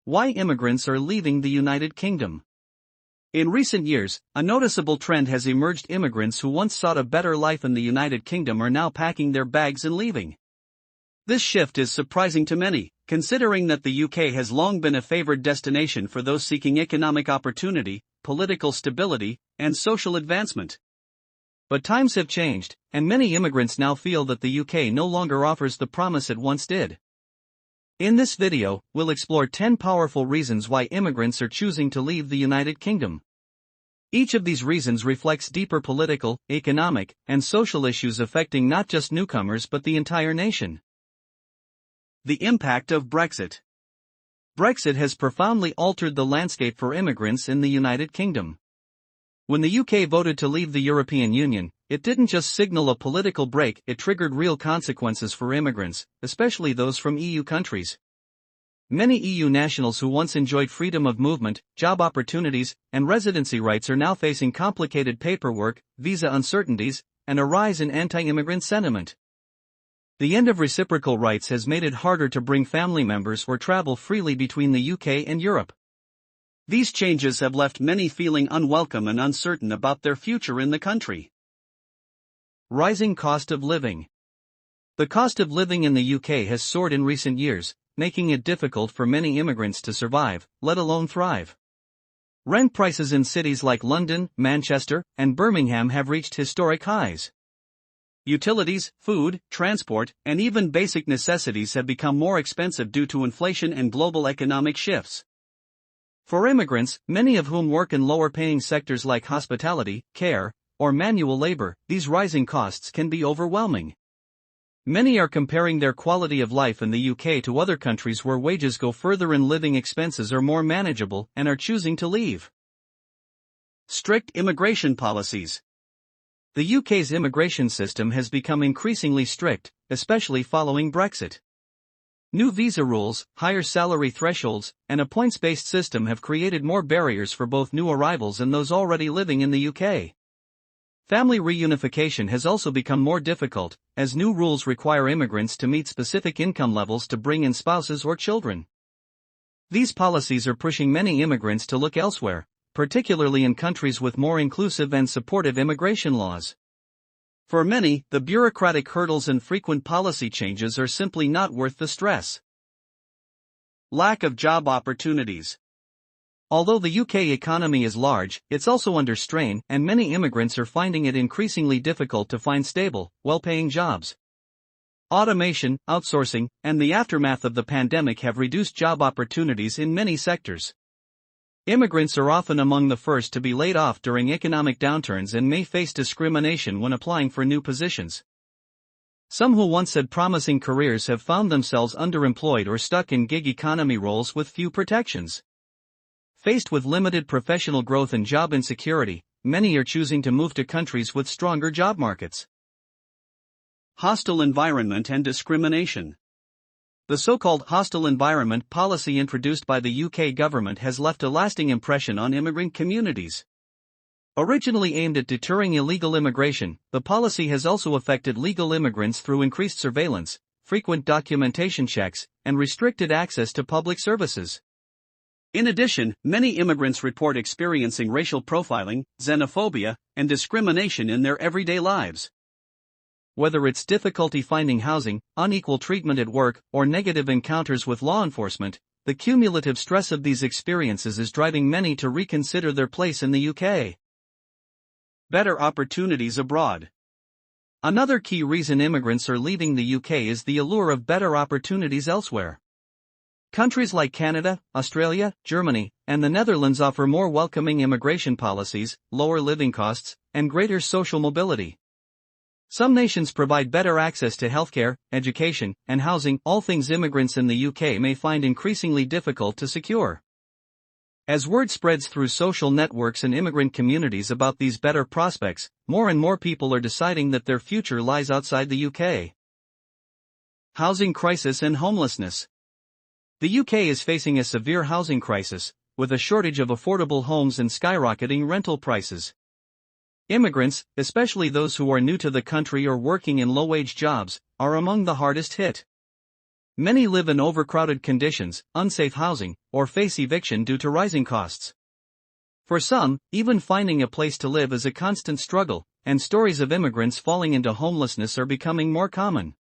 Why immigrants are leaving the United Kingdom. In recent years, a noticeable trend has emerged. Immigrants who once sought a better life in the United Kingdom are now packing their bags and leaving. This shift is surprising to many, considering that the UK has long been a favored destination for those seeking economic opportunity, political stability, and social advancement. But times have changed, and many immigrants now feel that the UK no longer offers the promise it once did. In this video, we'll explore 10 powerful reasons why immigrants are choosing to leave the United Kingdom. Each of these reasons reflects deeper political, economic, and social issues affecting not just newcomers but the entire nation. The impact of Brexit. Brexit has profoundly altered the landscape for immigrants in the United Kingdom. When the UK voted to leave the European Union, it didn't just signal a political break, it triggered real consequences for immigrants, especially those from EU countries. Many EU nationals who once enjoyed freedom of movement, job opportunities, and residency rights are now facing complicated paperwork, visa uncertainties, and a rise in anti-immigrant sentiment. The end of reciprocal rights has made it harder to bring family members or travel freely between the UK and Europe. These changes have left many feeling unwelcome and uncertain about their future in the country. Rising cost of living. The cost of living in the UK has soared in recent years, making it difficult for many immigrants to survive, let alone thrive. Rent prices in cities like London, Manchester, and Birmingham have reached historic highs. Utilities, food, transport, and even basic necessities have become more expensive due to inflation and global economic shifts. For immigrants, many of whom work in lower-paying sectors like hospitality, care, or manual labor, these rising costs can be overwhelming. Many are comparing their quality of life in the UK to other countries where wages go further and living expenses are more manageable, and are choosing to leave. Strict immigration policies. The UK's immigration system has become increasingly strict, especially following Brexit. New visa rules, higher salary thresholds, and a points-based system have created more barriers for both new arrivals and those already living in the UK. Family reunification has also become more difficult, as new rules require immigrants to meet specific income levels to bring in spouses or children. These policies are pushing many immigrants to look elsewhere, particularly in countries with more inclusive and supportive immigration laws. For many, the bureaucratic hurdles and frequent policy changes are simply not worth the stress. Lack of job opportunities. Although the UK economy is large, it's also under strain, and many immigrants are finding it increasingly difficult to find stable, well-paying jobs. Automation, outsourcing, and the aftermath of the pandemic have reduced job opportunities in many sectors. Immigrants are often among the first to be laid off during economic downturns and may face discrimination when applying for new positions. Some who once had promising careers have found themselves underemployed or stuck in gig economy roles with few protections. Faced with limited professional growth and job insecurity, many are choosing to move to countries with stronger job markets. Hostile environment and discrimination. The so-called hostile environment policy introduced by the UK government has left a lasting impression on immigrant communities. Originally aimed at deterring illegal immigration, the policy has also affected legal immigrants through increased surveillance, frequent documentation checks, and restricted access to public services. In addition, many immigrants report experiencing racial profiling, xenophobia, and discrimination in their everyday lives. Whether it's difficulty finding housing, unequal treatment at work, or negative encounters with law enforcement, the cumulative stress of these experiences is driving many to reconsider their place in the UK. Better opportunities abroad. Another key reason immigrants are leaving the UK is the allure of better opportunities elsewhere. Countries like Canada, Australia, Germany, and the Netherlands offer more welcoming immigration policies, lower living costs, and greater social mobility. Some nations provide better access to healthcare, education, and housing, all things immigrants in the UK may find increasingly difficult to secure. As word spreads through social networks and immigrant communities about these better prospects, more and more people are deciding that their future lies outside the UK. Housing crisis and homelessness. The UK is facing a severe housing crisis, with a shortage of affordable homes and skyrocketing rental prices. Immigrants, especially those who are new to the country or working in low-wage jobs, are among the hardest hit. Many live in overcrowded conditions, unsafe housing, or face eviction due to rising costs. For some, even finding a place to live is a constant struggle, and stories of immigrants falling into homelessness are becoming more common.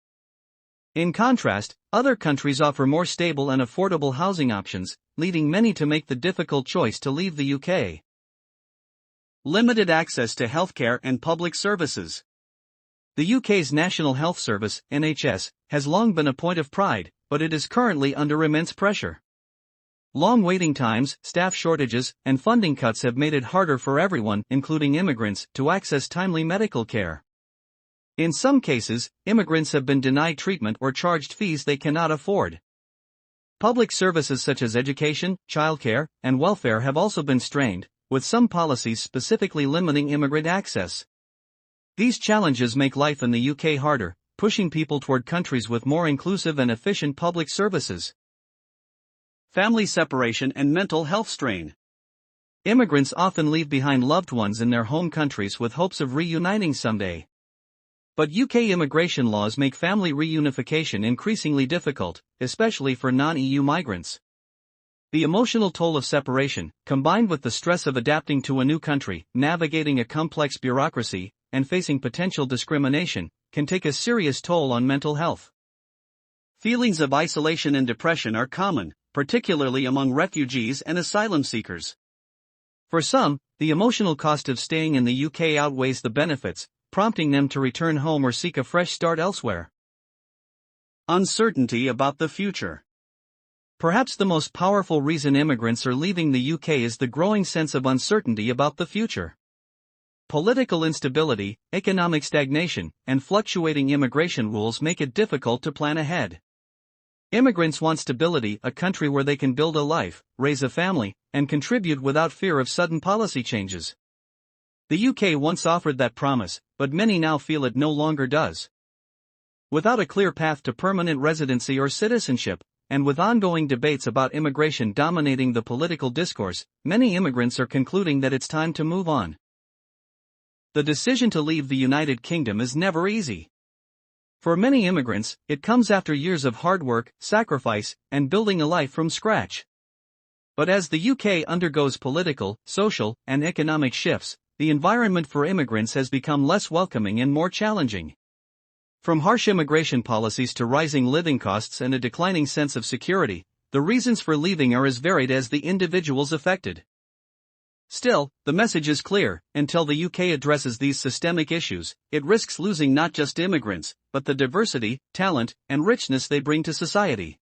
In contrast, other countries offer more stable and affordable housing options, leading many to make the difficult choice to leave the UK. Limited access to healthcare and public services. The UK's National Health Service, NHS, has long been a point of pride, but it is currently under immense pressure. Long waiting times, staff shortages, and funding cuts have made it harder for everyone, including immigrants, to access timely medical care. In some cases, immigrants have been denied treatment or charged fees they cannot afford. Public services such as education, childcare, and welfare have also been strained, with some policies specifically limiting immigrant access. These challenges make life in the UK harder, pushing people toward countries with more inclusive and efficient public services. Family separation and mental health strain. Immigrants often leave behind loved ones in their home countries with hopes of reuniting someday. But UK immigration laws make family reunification increasingly difficult, especially for non-EU migrants. The emotional toll of separation, combined with the stress of adapting to a new country, navigating a complex bureaucracy, and facing potential discrimination, can take a serious toll on mental health. Feelings of isolation and depression are common, particularly among refugees and asylum seekers. For some, the emotional cost of staying in the UK outweighs the benefits, prompting them to return home or seek a fresh start elsewhere. Uncertainty about the future. Perhaps the most powerful reason immigrants are leaving the UK is the growing sense of uncertainty about the future. Political instability, economic stagnation, and fluctuating immigration rules make it difficult to plan ahead. Immigrants want stability, a country where they can build a life, raise a family, and contribute without fear of sudden policy changes. The UK once offered that promise, but many now feel it no longer does. Without a clear path to permanent residency or citizenship, and with ongoing debates about immigration dominating the political discourse, many immigrants are concluding that it's time to move on. The decision to leave the United Kingdom is never easy. For many immigrants, it comes after years of hard work, sacrifice, and building a life from scratch. But as the UK undergoes political, social, and economic shifts, the environment for immigrants has become less welcoming and more challenging. From harsh immigration policies to rising living costs and a declining sense of security, the reasons for leaving are as varied as the individuals affected. Still, the message is clear: until the UK addresses these systemic issues, it risks losing not just immigrants, but the diversity, talent, and richness they bring to society.